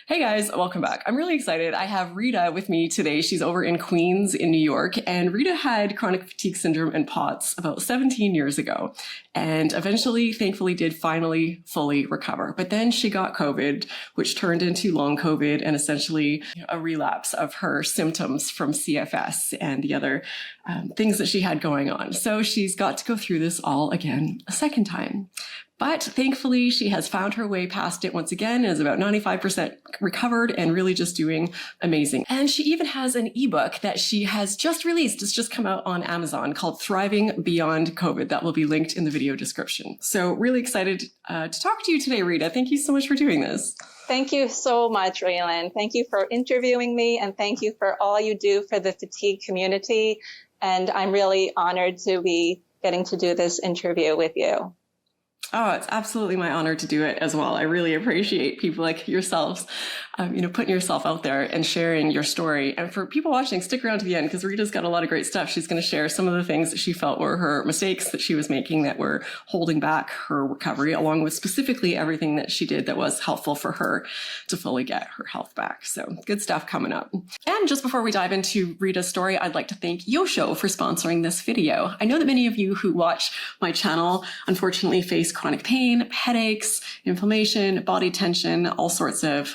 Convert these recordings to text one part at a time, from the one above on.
Hey guys, welcome back. I'm really excited. I have Rita with me today. She's over in Queens in New York, and Rita had chronic fatigue syndrome and POTS about 17 years ago, and eventually, thankfully, did finally fully recover. But then she got COVID, which turned into long COVID and essentially a relapse of her symptoms from CFS and the other things that she had going on. So she's got to go through this all again a second time. But thankfully, she has found her way past it once again, is about 95% recovered and really just doing amazing. And she even has an ebook that she has just released. It's just come out on Amazon called Thriving Beyond COVID. That will be linked in the video description. So really excited to talk to you today, Rita. Thank you so much for doing this. Thank you so much, Raelan. Thank you for interviewing me, and thank you for all you do for the fatigue community. And I'm really honored to be getting to do this interview with you. Oh, it's absolutely my honor to do it as well. I really appreciate people like yourselves, putting yourself out there and sharing your story. And for people watching, stick around to the end because Rita's got a lot of great stuff. She's going to share some of the things that she felt were her mistakes that she was making that were holding back her recovery, along with specifically everything that she did that was helpful for her to fully get her health back. So good stuff coming up. And just before we dive into Rita's story, I'd like to thank Yosho for sponsoring this video. I know that many of you who watch my channel unfortunately face chronic pain, headaches, inflammation, body tension, all sorts of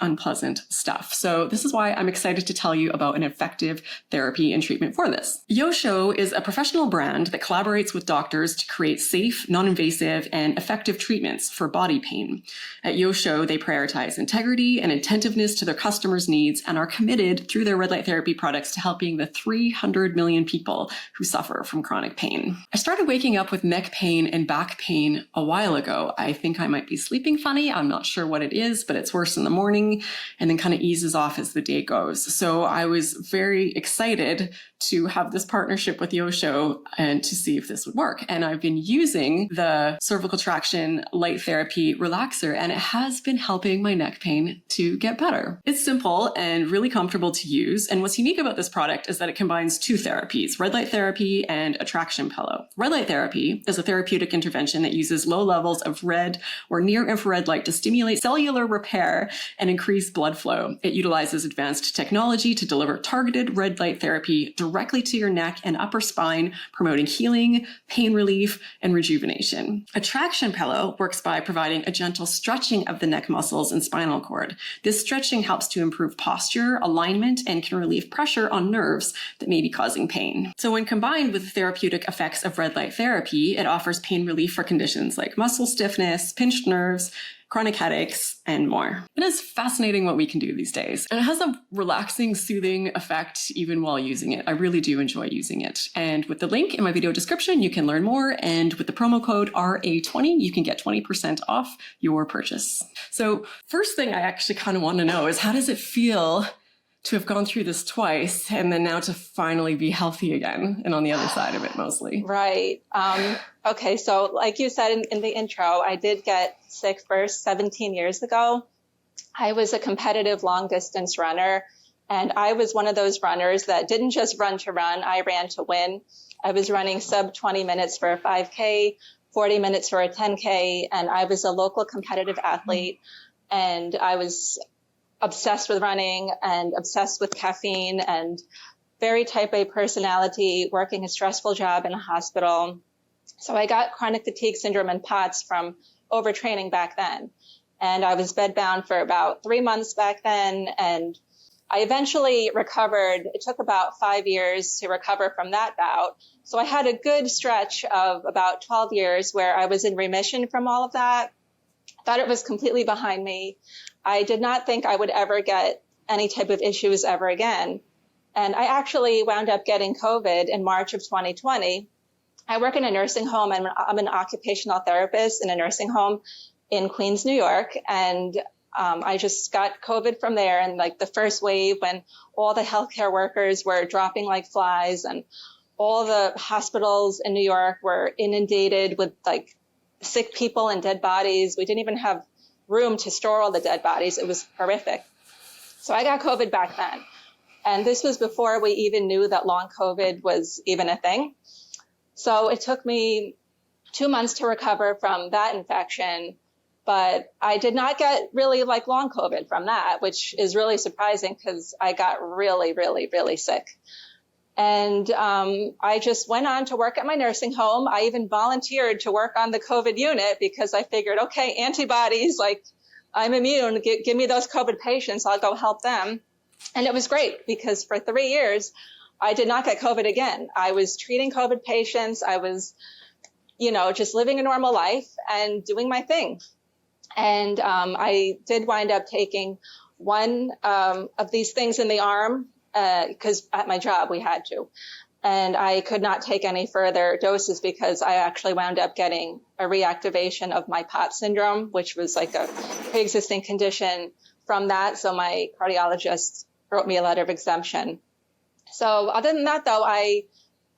unpleasant stuff. So this is why I'm excited to tell you about an effective therapy and treatment for this. Yosho is a professional brand that collaborates with doctors to create safe, non-invasive, and effective treatments for body pain. At Yosho, they prioritize integrity and attentiveness to their customers' needs and are committed through their red light therapy products to helping the 300 million people who suffer from chronic pain. I started waking up with neck pain and back pain a while ago. I think I might be sleeping funny. I'm not sure what it is, but it's worse in the morning and then kind of eases off as the day goes. So I was very excited to have this partnership with Yosho and to see if this would work. And I've been using the cervical traction light therapy relaxer, and it has been helping my neck pain to get better. It's simple and really comfortable to use. And what's unique about this product is that it combines two therapies, red light therapy and a traction pillow. Red light therapy is a therapeutic intervention that uses low levels of red or near infrared light to stimulate cellular repair and increase blood flow. It utilizes advanced technology to deliver targeted red light therapy directly to your neck and upper spine, promoting healing, pain relief, and rejuvenation. A traction pillow works by providing a gentle stretching of the neck muscles and spinal cord. This stretching helps to improve posture, alignment, and can relieve pressure on nerves that may be causing pain. So when combined with the therapeutic effects of red light therapy, it offers pain relief for conditions like muscle stiffness, pinched nerves, chronic headaches, and more. It is fascinating what we can do these days. And it has a relaxing, soothing effect even while using it. I really do enjoy using it. And with the link in my video description, you can learn more. And with the promo code RA20, you can get 20% off your purchase. So first thing I actually kind of want to know is, how does it feel to have gone through this twice and then now to finally be healthy again and on the other side of it mostly? Right. Okay. So like you said in the intro, I did get sick first 17 years ago. I was a competitive long distance runner, and I was one of those runners that didn't just run to run. I ran to win. I was running sub 20 minutes for a 5K, 40 minutes for a 10K. And I was a local competitive athlete, and I was obsessed with running and obsessed with caffeine and very type A personality, working a stressful job in a hospital. So I got chronic fatigue syndrome and POTS from overtraining back then. And I was bedbound for about 3 months back then. And I eventually recovered. It took about 5 years to recover from that bout. So I had a good stretch of about 12 years where I was in remission from all of that. I thought it was completely behind me. I did not think I would ever get any type of issues ever again. And I actually wound up getting COVID in March of 2020. I work in a nursing home. I'm an occupational therapist in a nursing home in Queens, New York. And I just got COVID from there. And like the first wave, when all the healthcare workers were dropping like flies and all the hospitals in New York were inundated with like sick people and dead bodies. We didn't even have room to store all the dead bodies. It was horrific. So I got COVID back then. And this was before we even knew that long COVID was even a thing. So it took me 2 months to recover from that infection. But I did not get really like long COVID from that, which is really surprising because I got really, really, really sick. And I just went on to work at my nursing home. I even volunteered to work on the COVID unit because I figured, okay, antibodies, like I'm immune, give me those COVID patients, I'll go help them. And it was great because for 3 years, I did not get COVID again. I was treating COVID patients. I was, just living a normal life and doing my thing. And I did wind up taking one of these things in the arm because at my job we had to. And I could not take any further doses because I actually wound up getting a reactivation of my POTS syndrome, which was like a pre-existing condition from that. So my cardiologist wrote me a letter of exemption. So other than that, though, I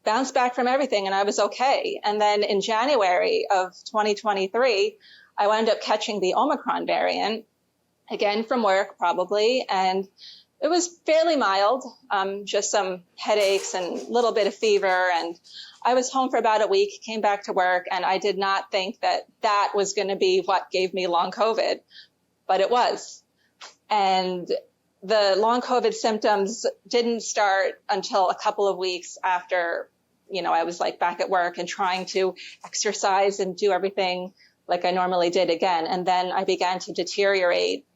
bounced back from everything and I was okay. And then in January of 2023, I wound up catching the Omicron variant, again from work probably, and it was fairly mild, just some headaches and a little bit of fever. And I was home for about a week, came back to work, and I did not think that was going to be what gave me long COVID, but it was. And the long COVID symptoms didn't start until a couple of weeks after, I was like back at work and trying to exercise and do everything like I normally did again. And then I began to deteriorate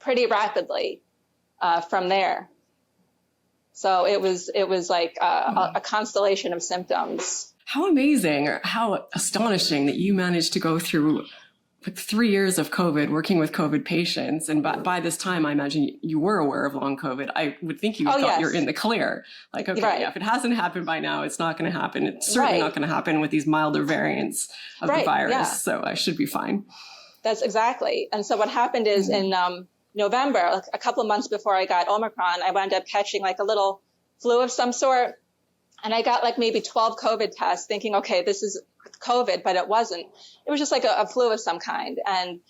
pretty rapidly from there. So it was like a constellation of symptoms. How amazing, or how astonishing that you managed to go through like 3 years of COVID, working with COVID patients. And by this time, I imagine you were aware of long COVID. I would think you thought yes. You're in the clear. Like, okay, right. yeah, if it hasn't happened by now, it's not going to happen. It's certainly not going to happen with these milder variants of the virus. Yeah. So I should be fine. That's exactly. And so what happened is in November, like a couple of months before I got Omicron, I wound up catching like a little flu of some sort. And I got like maybe 12 COVID tests thinking, okay, this is COVID, but it wasn't. It was just like a flu of some kind. And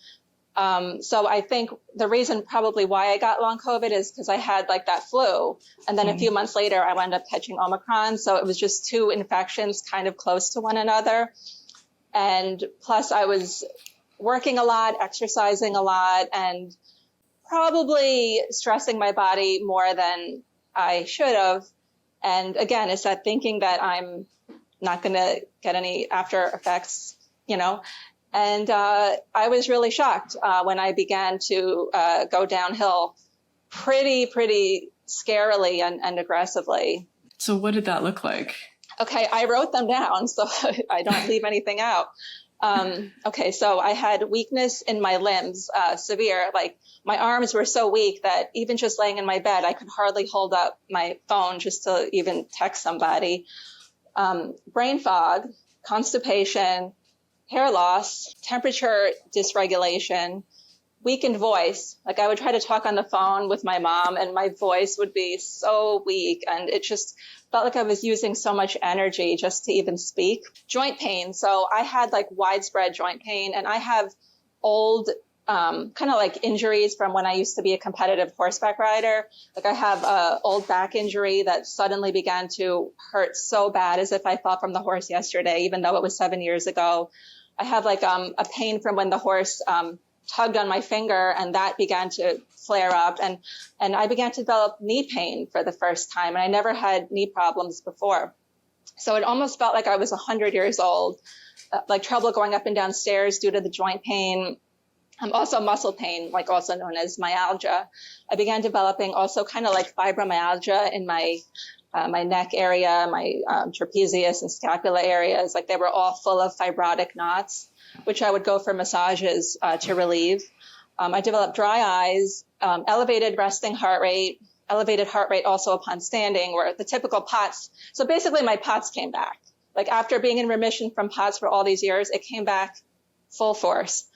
so I think the reason probably why I got long COVID is because I had like that flu. And then a few months later, I wound up catching Omicron. So it was just two infections kind of close to one another. And plus I was working a lot, exercising a lot, and probably stressing my body more than I should have. And again, it's that thinking that I'm not going to get any after effects, And I was really shocked when I began to go downhill pretty scarily and aggressively. So what did that look like? Okay, I wrote them down so I don't leave anything out. Okay, so I had weakness in my limbs, severe, like my arms were so weak that even just laying in my bed, I could hardly hold up my phone just to even text somebody. Brain fog, constipation, hair loss, temperature dysregulation, weakened voice. Like I would try to talk on the phone with my mom and my voice would be so weak and it just felt like I was using so much energy just to even speak. Joint pain. So I had like widespread joint pain and I have old kind of like injuries from when I used to be a competitive horseback rider. Like I have an old back injury that suddenly began to hurt so bad as if I fell from the horse yesterday, even though it was 7 years ago. I have like a pain from when the horse tugged on my finger and that began to flare up. And I began to develop knee pain for the first time. And I never had knee problems before. So it almost felt like I was 100 years old, like trouble going up and down stairs due to the joint pain. Also muscle pain, like also known as myalgia. I began developing also kind of like fibromyalgia in my neck area, my trapezius and scapula areas. Like they were all full of fibrotic knots, which I would go for massages to relieve. I developed dry eyes, elevated resting heart rate, elevated heart rate also upon standing, where the typical POTS. So basically my POTS came back. Like after being in remission from POTS for all these years, it came back full force.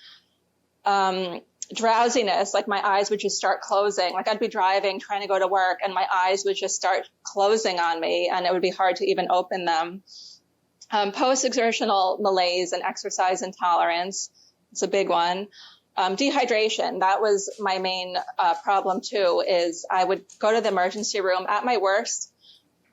Drowsiness, like my eyes would just start closing. Like I'd be driving, trying to go to work, and my eyes would just start closing on me, and it would be hard to even open them. Post-exertional malaise and exercise intolerance. It's a big one. Dehydration, that was my main problem too, is I would go to the emergency room at my worst.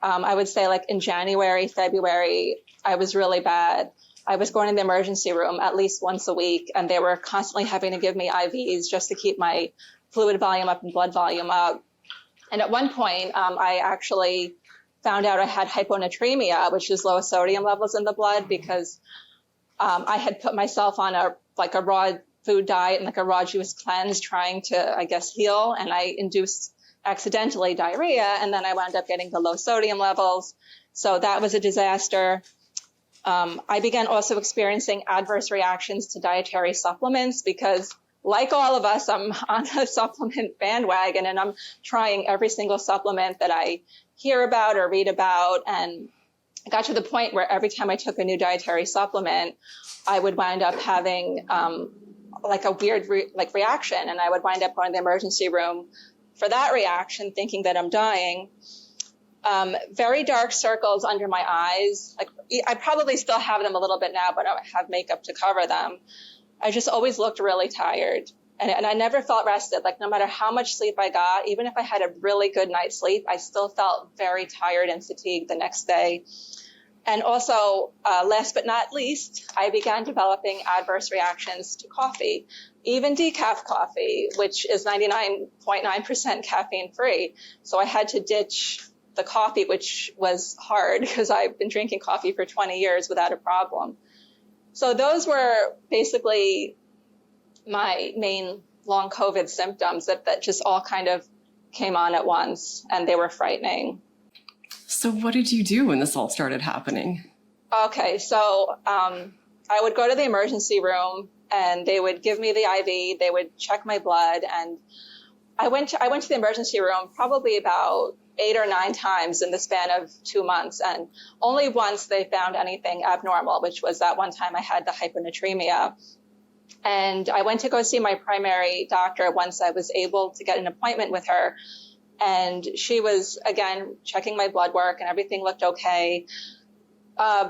I would say like in January, February, I was really bad. I was going to the emergency room at least once a week, and they were constantly having to give me IVs just to keep my fluid volume up and blood volume up. And at one point, I actually found out I had hyponatremia, which is low sodium levels in the blood, because I had put myself on a raw food diet and like a raw juice cleanse, trying to, I guess, heal. And I induced accidentally diarrhea, and then I wound up getting the low sodium levels. So that was a disaster. I began also experiencing adverse reactions to dietary supplements because, like all of us, I'm on a supplement bandwagon, and I'm trying every single supplement that I hear about or read about. And I got to the point where every time I took a new dietary supplement, I would wind up having like a weird reaction, and I would wind up going to the emergency room for that reaction, thinking that I'm dying. Very dark circles under my eyes. Like, I probably still have them a little bit now, but I have makeup to cover them. I just always looked really tired, and I never felt rested. Like, no matter how much sleep I got, even if I had a really good night's sleep, I still felt very tired and fatigued the next day. And also, last but not least, I began developing adverse reactions to coffee, even decaf coffee, which is 99.9% caffeine free. So I had to ditch the coffee, which was hard because I've been drinking coffee for 20 years without a problem. So those were basically my main long COVID symptoms that just all kind of came on at once, and they were frightening. So what did you do when this all started happening? Okay, so I would go to the emergency room, and they would give me the IV. They would check my blood, and I went to the emergency room probably about 8 or 9 times in the span of 2 months, and only once they found anything abnormal, which was that one time I had the hyponatremia. And I went to go see my primary doctor once I was able to get an appointment with her. And she was, again, checking my blood work, and everything looked okay.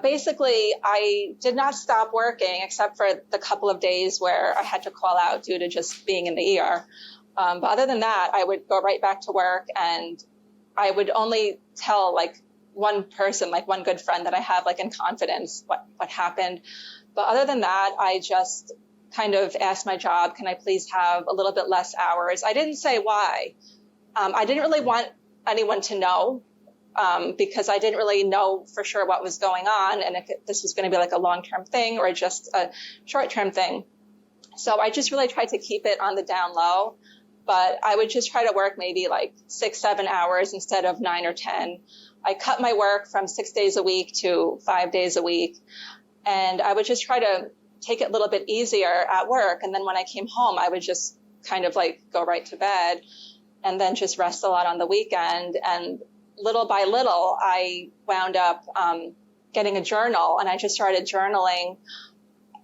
Basically, I did not stop working except for the couple of days where I had to call out due to just being in the ER. But other than that, I would go right back to work, and I would only tell like one person, like one good friend that I have, like in confidence, what happened. But other than that, I just kind of asked my job, can I please have a little bit less hours? I didn't say why. I didn't really want anyone to know because I didn't really know for sure what was going on, and if this was going to be like a long-term thing or just a short-term thing. So I just really tried to keep it on the down low, but I would just try to work maybe like 6-7 hours instead of 9 or 10. I cut my work from 6 days a week to 5 days a week, and I would just try to take it a little bit easier at work. And then when I came home, I would just kind of like go right to bed and then just rest a lot on the weekend. And little by little, I wound up getting a journal, and I just started journaling.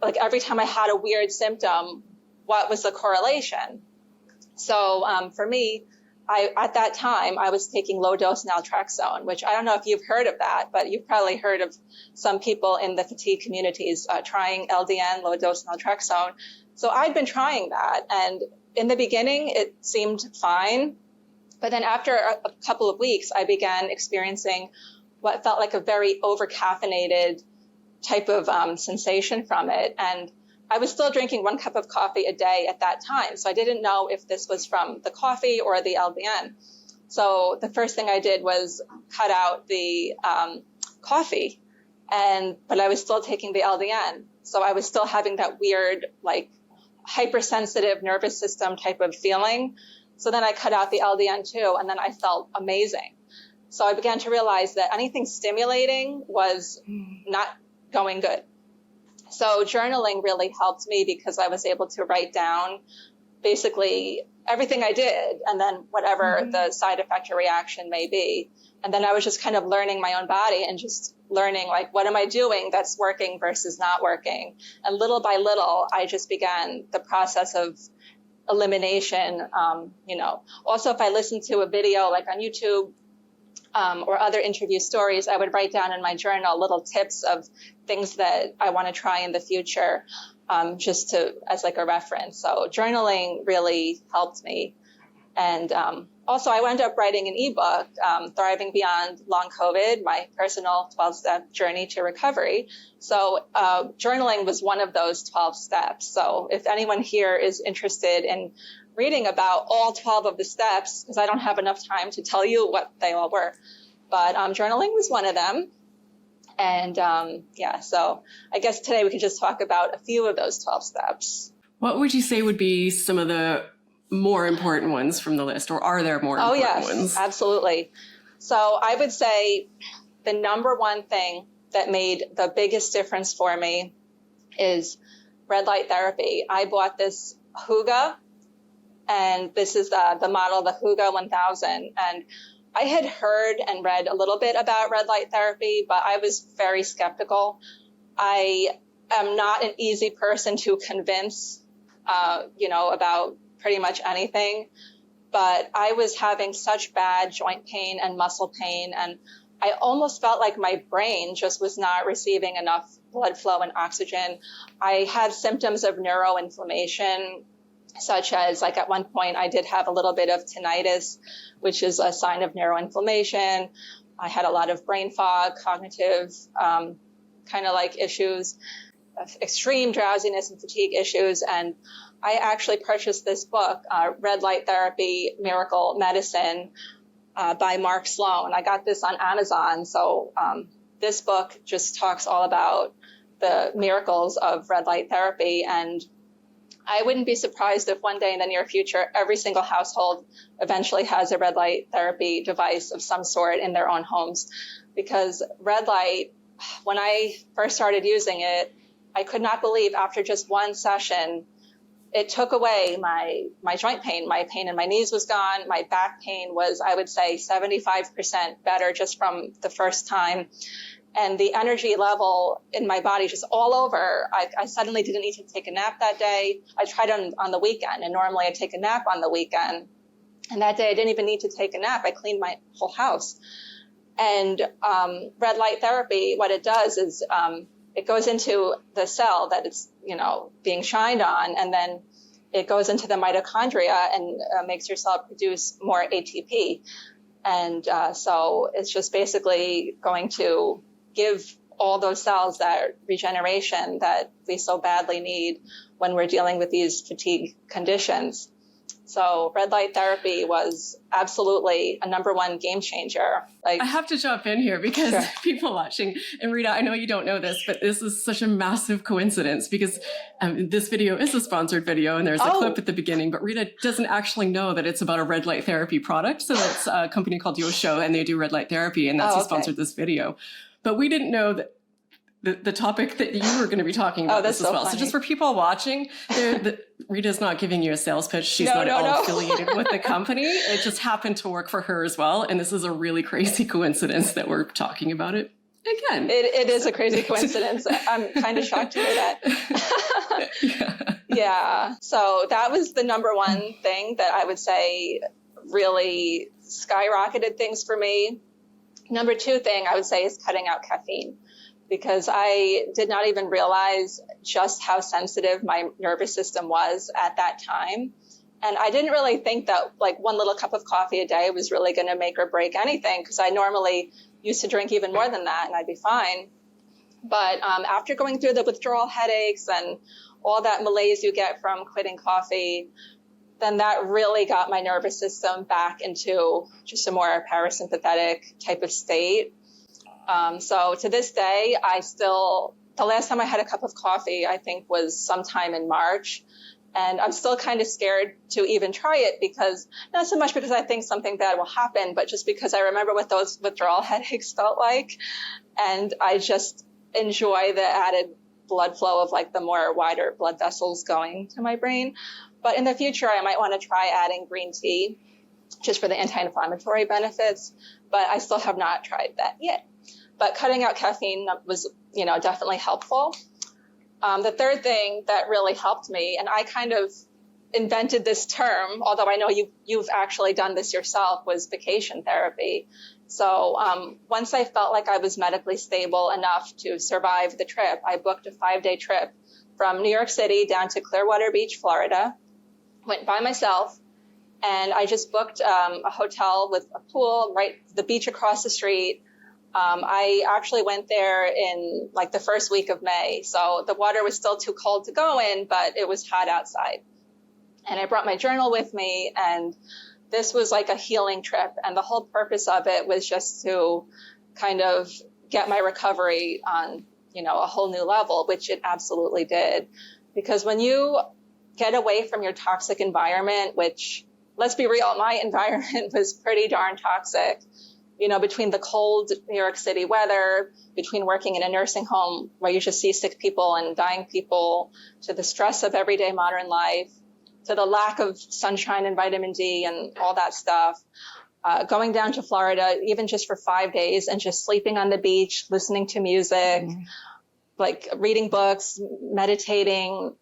Like every time I had a weird symptom, what was the correlation? So for me, at that time, I was taking low-dose naltrexone, which I don't know if you've heard of that, but you've probably heard of some people in the fatigue communities trying LDN, low-dose naltrexone. So I'd been trying that, and in the beginning, it seemed fine. But then after a couple of weeks, I began experiencing what felt like a very over-caffeinated type of sensation from it. And I was still drinking 1 cup of coffee a day at that time. So I didn't know if this was from the coffee or the LDN. So the first thing I did was cut out the coffee, but I was still taking the LDN. So I was still having that weird, like, hypersensitive nervous system type of feeling. So then I cut out the LDN too, and then I felt amazing. So I began to realize that anything stimulating was not going good. So journaling really helped me because I was able to write down basically everything I did, and then whatever the side effect or reaction may be. And then I was just kind of learning my own body and just learning, like, what am I doing that's working versus not working? And little by little, I just began the process of elimination. Also, if I listened to a video like on YouTube or other interview stories, I would write down in my journal little tips of things that I want to try in the future, just as like a reference. So journaling really helped me. And also, I wound up writing an ebook, Thriving Beyond Long COVID, my personal 12-step journey to recovery. So journaling was one of those 12 steps. So if anyone here is interested in reading about all 12 of the steps, because I don't have enough time to tell you what they all were, but journaling was one of them. And so I guess today we could just talk about a few of those 12 steps. What would you say would be some of the more important ones from the list, or are there more important ones? Absolutely. So I would say the number one thing that made the biggest difference for me is red light therapy. I bought this Huga, and this is the model, the Huga 1000. And I had heard and read a little bit about red light therapy, but I was very skeptical. I am not an easy person to convince, about pretty much anything, but I was having such bad joint pain and muscle pain, and I almost felt like my brain just was not receiving enough blood flow and oxygen. I had symptoms of neuroinflammation, such as, like, at one point I did have a little bit of tinnitus, which is a sign of neuroinflammation. I had a lot of brain fog, cognitive kind of like issues, extreme drowsiness and fatigue issues. And I actually purchased this book, Red Light Therapy, Miracle Medicine, by Mark Sloan. I got this on Amazon. So this book just talks all about the miracles of red light therapy. And I wouldn't be surprised if one day in the near future, every single household eventually has a red light therapy device of some sort in their own homes. Because red light, when I first started using it, I could not believe after just one session, it took away my joint pain. My pain in my knees was gone. My back pain was, I would say, 75% better just from the first time. And the energy level in my body just all over. I suddenly didn't need to take a nap that day. I tried on the weekend, and normally I take a nap on the weekend. And that day I didn't even need to take a nap. I cleaned my whole house. And red light therapy, what it does is it goes into the cell that it's, being shined on, and then it goes into the mitochondria and makes your cell produce more ATP. And so it's just basically going to give all those cells that regeneration that we so badly need when we're dealing with these fatigue conditions. So red light therapy was absolutely a number one game changer. I have to jump in here because Sure. People watching, and Rita, I know you don't know this, but this is such a massive coincidence because this video is a sponsored video and there's a clip at the beginning, but Rita doesn't actually know that it's about a red light therapy product. So it's a company called Yosho, and they do red light therapy, and that's who sponsored this video. But we didn't know that the topic that you were going to be talking about this as well. Funny. So just for people watching, Rita's not giving you a sales pitch. She's not at all affiliated with the company. It just happened to work for her as well. And this is a really crazy coincidence that we're talking about it again. It is a crazy coincidence. I'm kind of shocked to hear that. Yeah. So that was the number one thing that I would say really skyrocketed things for me. Number two thing I would say is cutting out caffeine, because I did not even realize just how sensitive my nervous system was at that time. And I didn't really think that like one little cup of coffee a day was really going to make or break anything, because I normally used to drink even more than that and I'd be fine. But after going through the withdrawal headaches and all that malaise you get from quitting coffee, then that really got my nervous system back into just a more parasympathetic type of state. So to this day, the last time I had a cup of coffee, I think was sometime in March. And I'm still kind of scared to even try it, because not so much because I think something bad will happen, but just because I remember what those withdrawal headaches felt like. And I just enjoy the added blood flow of like the more wider blood vessels going to my brain. But in the future, I might want to try adding green tea just for the anti-inflammatory benefits, but I still have not tried that yet. But cutting out caffeine was, definitely helpful. The third thing that really helped me, and I kind of invented this term, although I know you've actually done this yourself, was vacation therapy. So once I felt like I was medically stable enough to survive the trip, I booked a 5-day trip from New York City down to Clearwater Beach, Florida. Went by myself, And I just booked a hotel with a pool, right, the beach across the street. I actually went there in like the first week of May. So the water was still too cold to go in, but it was hot outside. And I brought my journal with me, and this was like a healing trip. And the whole purpose of it was just to kind of get my recovery on, a whole new level, which it absolutely did. Because when you get away from your toxic environment, which, let's be real, my environment was pretty darn toxic, between the cold New York City weather, between working in a nursing home where you just see sick people and dying people, to the stress of everyday modern life, to the lack of sunshine and vitamin D and all that stuff. Going down to Florida, even just for 5 days, and just sleeping on the beach, listening to music, like reading books, meditating,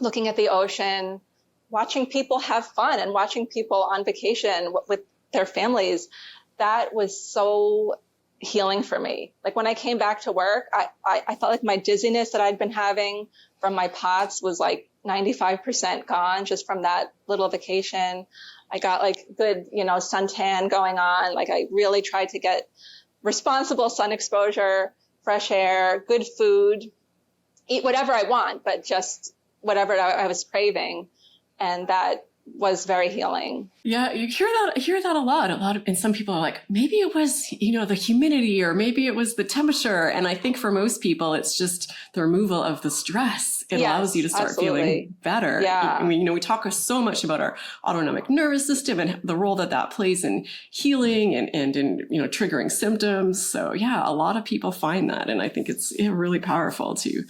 looking at the ocean, watching people have fun and watching people on vacation with their families. That was so healing for me. Like when I came back to work, I felt like my dizziness that I'd been having from my POTS was like 95% gone just from that little vacation. I got like good, suntan going on. Like I really tried to get responsible sun exposure, fresh air, good food, eat whatever I want, but just whatever I was craving. And that was very healing. Yeah, you hear that a lot. And some people are like, maybe it was, the humidity, or maybe it was the temperature. And I think for most people, it's just the removal of the stress. It allows you to start feeling better. Yeah. I mean, we talk so much about our autonomic nervous system and the role that plays in healing and in, triggering symptoms. So yeah, a lot of people find that. And I think it's really powerful to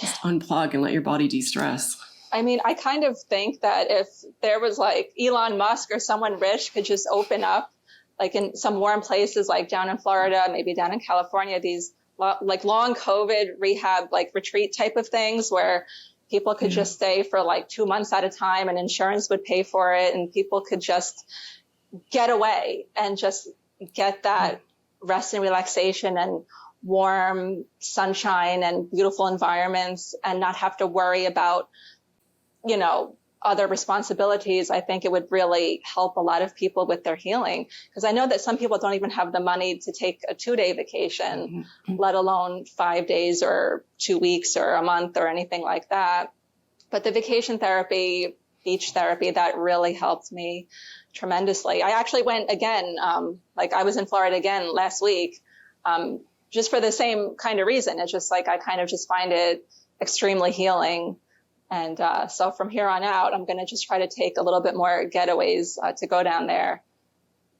just unplug and let your body de-stress. I mean, I kind of think that if there was like Elon Musk or someone rich could just open up, like in some warm places, like down in Florida, maybe down in California, these like long COVID rehab, like retreat type of things where people could just stay for like 2 months at a time and insurance would pay for it. And people could just get away and just get that rest and relaxation and warm sunshine and beautiful environments and not have to worry about other responsibilities. I think it would really help a lot of people with their healing, because I know that some people don't even have the money to take a 2-day vacation, let alone 5 days or 2 weeks or a month or anything like that. But the vacation therapy, beach therapy, that really helped me tremendously. I actually went again, like I was in Florida again last week, just for the same kind of reason. It's just like, I kind of just find it extremely healing. And so from here on out, I'm going to just try to take a little bit more getaways to go down there.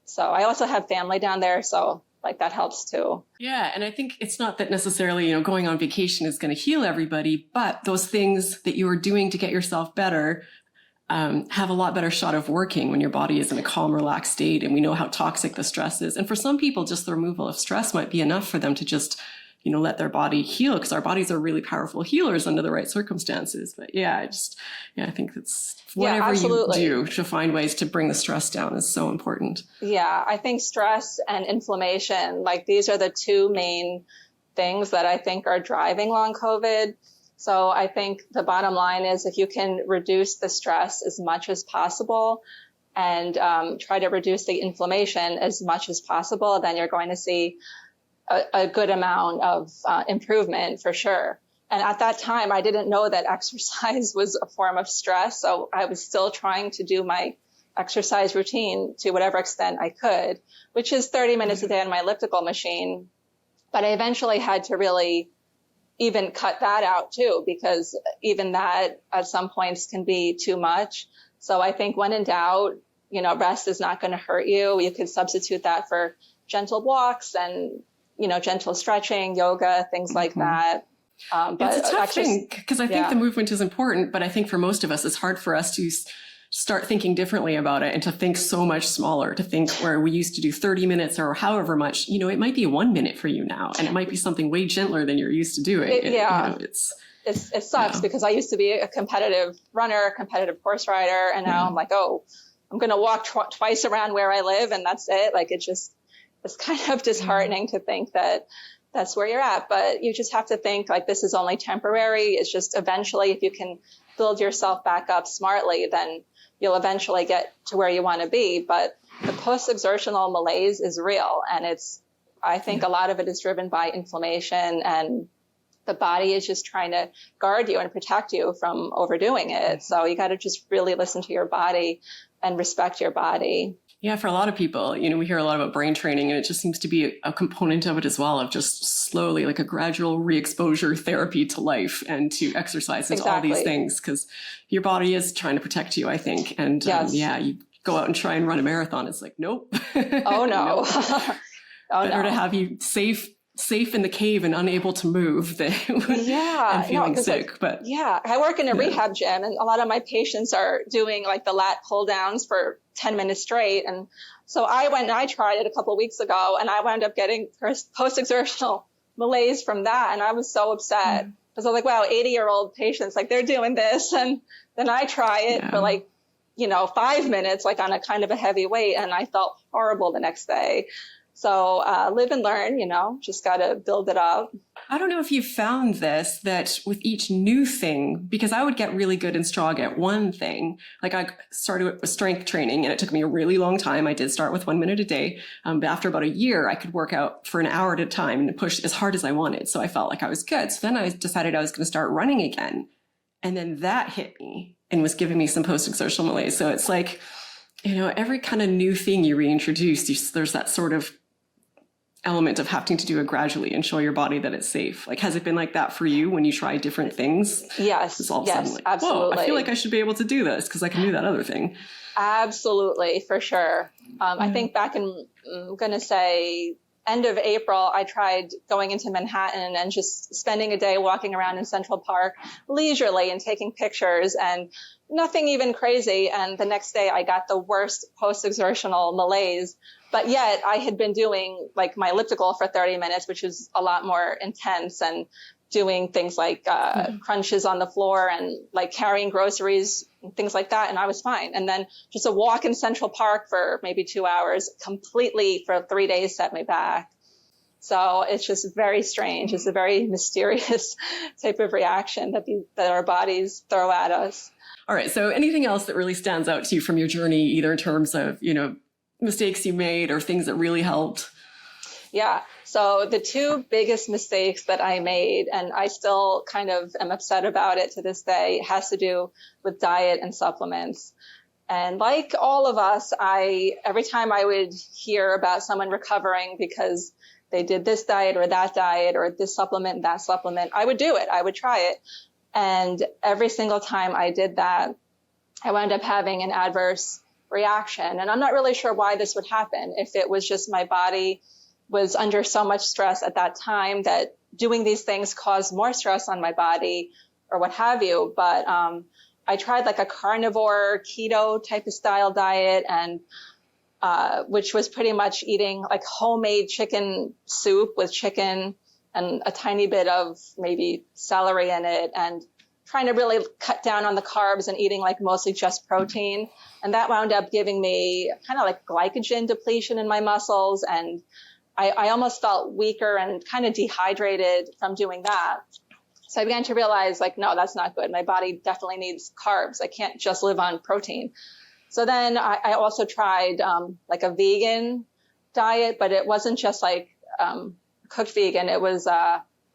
So I also have family down there, so like that helps too. Yeah, and I think it's not that necessarily, going on vacation is going to heal everybody, but those things that you are doing to get yourself better have a lot better shot of working when your body is in a calm, relaxed state. And we know how toxic the stress is. And for some people, just the removal of stress might be enough for them to just let their body heal, because our bodies are really powerful healers under the right circumstances. But I think that's whatever you do to find ways to bring the stress down is so important. Yeah, I think stress and inflammation, like these are the two main things that I think are driving long COVID. So I think the bottom line is if you can reduce the stress as much as possible and try to reduce the inflammation as much as possible, then you're going to see a good amount of improvement for sure. And at that time, I didn't know that exercise was a form of stress. So I was still trying to do my exercise routine to whatever extent I could, which is 30 minutes a day on my elliptical machine. But I eventually had to really even cut that out too, because even that at some points can be too much. So I think when in doubt, rest is not going to hurt you. You could substitute that for gentle walks and gentle stretching, yoga, things like that. But it's a tough thing, because I think the movement is important, but I think for most of us, it's hard for us to start thinking differently about it and to think so much smaller, to think where we used to do 30 minutes or however much, it might be 1 minute for you now, and it might be something way gentler than you're used to doing. It sucks because I used to be a competitive runner, a competitive horse rider, and now I'm like, I'm going to walk twice around where I live, and that's it. Like it's kind of disheartening to think that that's where you're at, but you just have to think like this is only temporary. It's just eventually, if you can build yourself back up smartly, then you'll eventually get to where you want to be. But the post-exertional malaise is real. And I think a lot of it is driven by inflammation, and the body is just trying to guard you and protect you from overdoing it. So you got to just really listen to your body and respect your body. Yeah, for a lot of people, we hear a lot about brain training, and it just seems to be a component of it as well, of just slowly, like a gradual re-exposure therapy to life and to exercise and all these things, because your body is trying to protect you, I think. And you go out and try and run a marathon. It's like, nope. Oh, no. Better to have you safe in the cave and unable to move than and feeling sick. I work in a rehab gym, and a lot of my patients are doing like the lat pull downs for 10 minutes straight. And so I went and I tried it a couple of weeks ago, and I wound up getting post-exertional malaise from that. And I was so upset because I was like, wow, 80-year-old patients, like they're doing this. And then I try it for 5 minutes, like on a kind of a heavy weight. And I felt horrible the next day. So live and learn, just got to build it up. I don't know if you found this, that with each new thing, because I would get really good and strong at one thing. Like I started with strength training, and it took me a really long time. I did start with 1 minute a day. But after about a year, I could work out for an hour at a time and push as hard as I wanted. So I felt like I was good. So then I decided I was going to start running again. And then that hit me and was giving me some post-exertional malaise. So it's like, every kind of new thing you reintroduce, there's that sort of element of having to do it gradually and show your body that it's safe. Like, has it been like that for you when you try different things? Yes. It's all of a sudden like, absolutely. Whoa, I feel like I should be able to do this because I can do that other thing. Absolutely, for sure. I think back in, I'm going to say, end of April, I tried going into Manhattan and just spending a day walking around in Central Park leisurely and taking pictures, and nothing even crazy. And the next day I got the worst post-exertional malaise. But yet I had been doing like my elliptical for 30 minutes, which is a lot more intense, and doing things like crunches on the floor and like carrying groceries and things like that. And I was fine. And then just a walk in Central Park for maybe 2 hours completely for 3 days set me back. So it's just very strange. It's a very mysterious type of reaction that our bodies throw at us. All right. So anything else that really stands out to you from your journey, either in terms of, mistakes you made or things that really helped? Yeah. So the two biggest mistakes that I made, and I still kind of am upset about it to this day, has to do with diet and supplements. And like all of us, every time I would hear about someone recovering because they did this diet or this supplement and that supplement, I would do it. I would try it. And every single time I did that, I wound up having an adverse reaction. And I'm not really sure why this would happen. If it was just my body was under so much stress at that time that doing these things caused more stress on my body or what have you. But I tried like a carnivore keto type of style diet, and which was pretty much eating like homemade chicken soup with chicken and a tiny bit of maybe celery in it, and trying to really cut down on the carbs and eating like mostly just protein. And that wound up giving me kind of like glycogen depletion in my muscles. And I almost felt weaker and kind of dehydrated from doing that. So I began to realize like, no, that's not good. My body definitely needs carbs. I can't just live on protein. So then I also tried like a vegan diet, but it wasn't just like cooked vegan. It was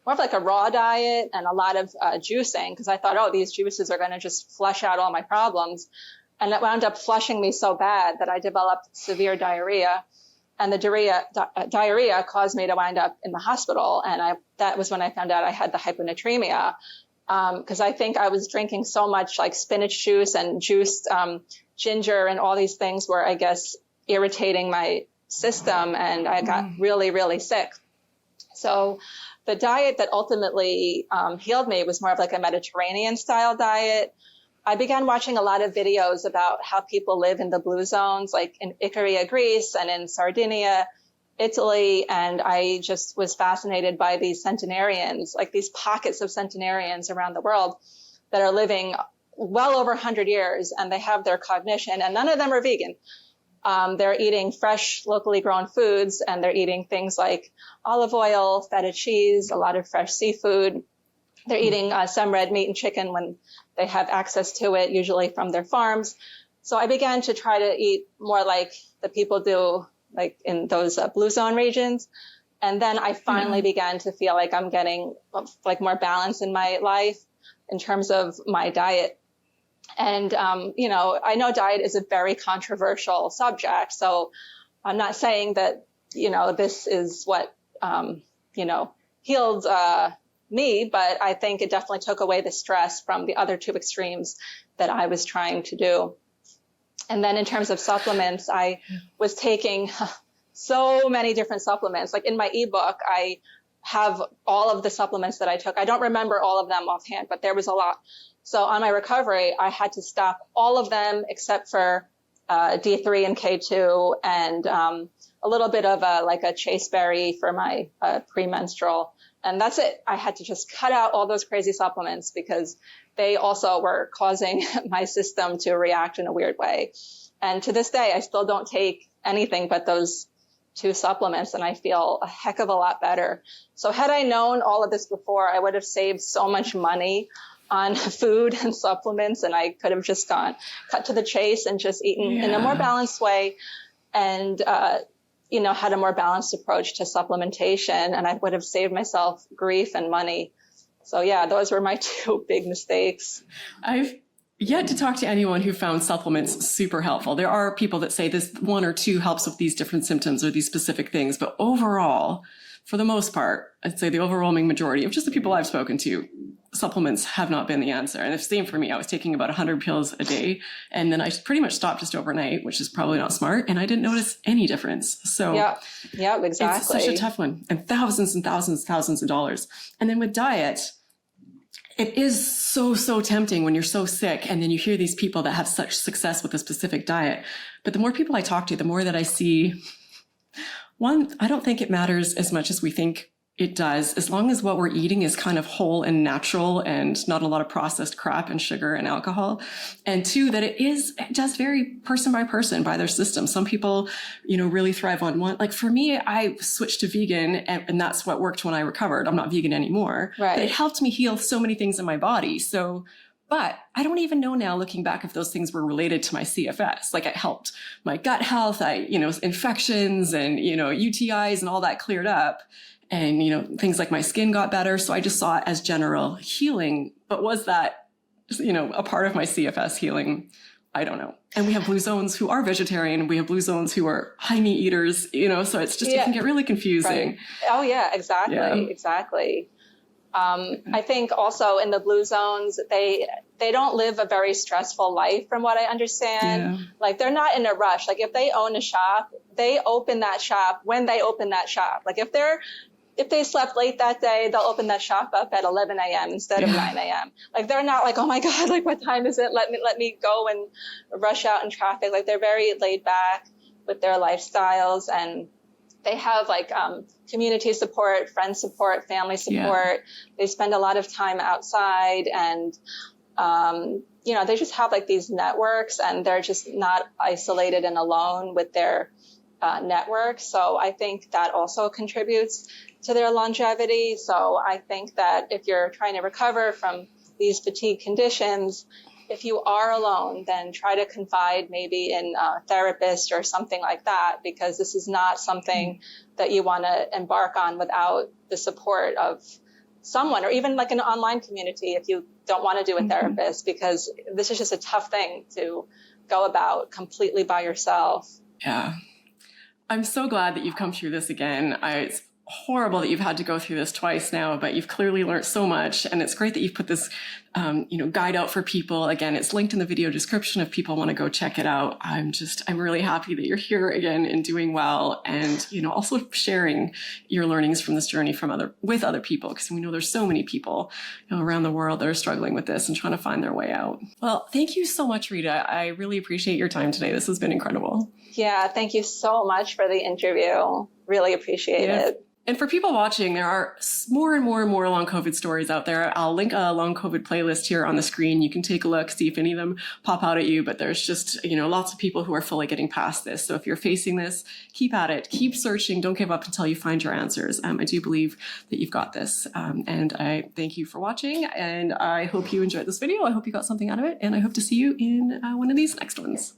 more of like a raw diet and a lot of juicing, because I thought, oh, these juices are going to just flush out all my problems. And it wound up flushing me so bad that I developed severe diarrhea. And the diarrhea caused me to wind up in the hospital. And that was when I found out I had the hyponatremia, because I think I was drinking so much like spinach juice and juiced ginger and all these things were, I guess, irritating my system. And I got really, really sick. So the diet that ultimately healed me was more of like a Mediterranean style diet. I began watching a lot of videos about how people live in the blue zones, like in Icaria, Greece, and in Sardinia, Italy. And I just was fascinated by these centenarians, like these pockets of centenarians around the world that are living well over 100 years, and they have their cognition, and none of them are vegan. They're eating fresh, locally grown foods, and they're eating things like olive oil, feta cheese, a lot of fresh seafood. They're eating some red meat and chicken when they have access to it, usually from their farms. So I began to try to eat more like the people do, like in those blue zone regions. And then I finally began to feel like I'm getting like more balance in my life in terms of my diet. And, you know, I know diet is a very controversial subject. So I'm not saying that, you know, this is what, you know, healed me, but I think it definitely took away the stress from the other two extremes that I was trying to do. And then in terms of supplements, I was taking so many different supplements. Like in my ebook, I have all of the supplements that I took. I don't remember all of them offhand, but there was a lot. So on my recovery, I had to stop all of them except for D3 and K2 and a little bit of like a chaseberry for my premenstrual. And that's it. I had to just cut out all those crazy supplements because they also were causing my system to react in a weird way. And to this day, I still don't take anything but those two supplements, and I feel a heck of a lot better. So had I known all of this before, I would have saved so much money on food and supplements, and I could have just cut to the chase and just eaten in a more balanced way and, you know, had a more balanced approach to supplementation, and I would have saved myself grief and money. So yeah, those were my two big mistakes. I've yet to talk to anyone who found supplements super helpful. There are people that say this one or two helps with these different symptoms or these specific things, but overall, for the most part, I'd say the overwhelming majority of just the people I've spoken to, supplements have not been the answer. And the same for me. I was taking about 100 pills a day, and then I pretty much stopped just overnight, which is probably not smart. And I didn't notice any difference. So yeah, exactly. It's such a tough one, and thousands of dollars. And then with diet, it is so tempting when you're so sick and then you hear these people that have such success with a specific diet. But the more people I talk to, the more that I see, one, I don't think it matters as much as we think it does, as long as what we're eating is kind of whole and natural and not a lot of processed crap and sugar and alcohol. And two, that it does vary person by person, by their system. Some people, you know, really thrive on one. Like for me, I switched to vegan and that's what worked when I recovered. I'm not vegan anymore. Right. But it helped me heal so many things in my body. So, but I don't even know now, looking back, if those things were related to my CFS. Like it helped my gut health, infections and, UTIs and all that cleared up. And, things like my skin got better. So I just saw it as general healing. But was that, a part of my CFS healing? I don't know. And we have blue zones who are vegetarian. We have blue zones who are high meat eaters, so it's just, it can get really confusing. Right. Oh yeah, exactly. Yeah. Exactly. I think also in the blue zones, they don't live a very stressful life from what I understand. Yeah. Like they're not in a rush. Like if they own a shop, they open that shop when they open that shop. Like if they slept late that day, they'll open that shop up at 11 a.m. instead of 9 a.m. Like they're not like, oh my God, like what time is it? Let me go and rush out in traffic. Like they're very laid back with their lifestyles, and they have like community support, friend support, family support. Yeah. They spend a lot of time outside, and they just have like these networks, and they're just not isolated and alone with their network. So I think that also contributes to their longevity. So I think that if you're trying to recover from these fatigue conditions, if you are alone, then try to confide maybe in a therapist or something like that, because this is not something that you want to embark on without the support of someone, or even like an online community if you don't want to do a therapist, because this is just a tough thing to go about completely by yourself. Yeah. I'm so glad that you've come through this again. It's horrible that you've had to go through this twice now, but you've clearly learned so much. And it's great that you've put this, guide out for people. Again, it's linked in the video description if people want to go check it out. I'm really happy that you're here again and doing well. And, also sharing your learnings from this journey with other people, because we know there's so many people around the world that are struggling with this and trying to find their way out. Well, thank you so much, Rita. I really appreciate your time today. This has been incredible. Yeah, thank you so much for the interview. really appreciate it. And for people watching, there are more and more and more long COVID stories out there. I'll link a long COVID playlist here on the screen. You can take a look, see if any of them pop out at you. But there's just, lots of people who are fully getting past this. So if you're facing this, keep at it, keep searching. Don't give up until you find your answers. I do believe that you've got this. And I thank you for watching. And I hope you enjoyed this video. I hope you got something out of it. And I hope to see you in one of these next ones.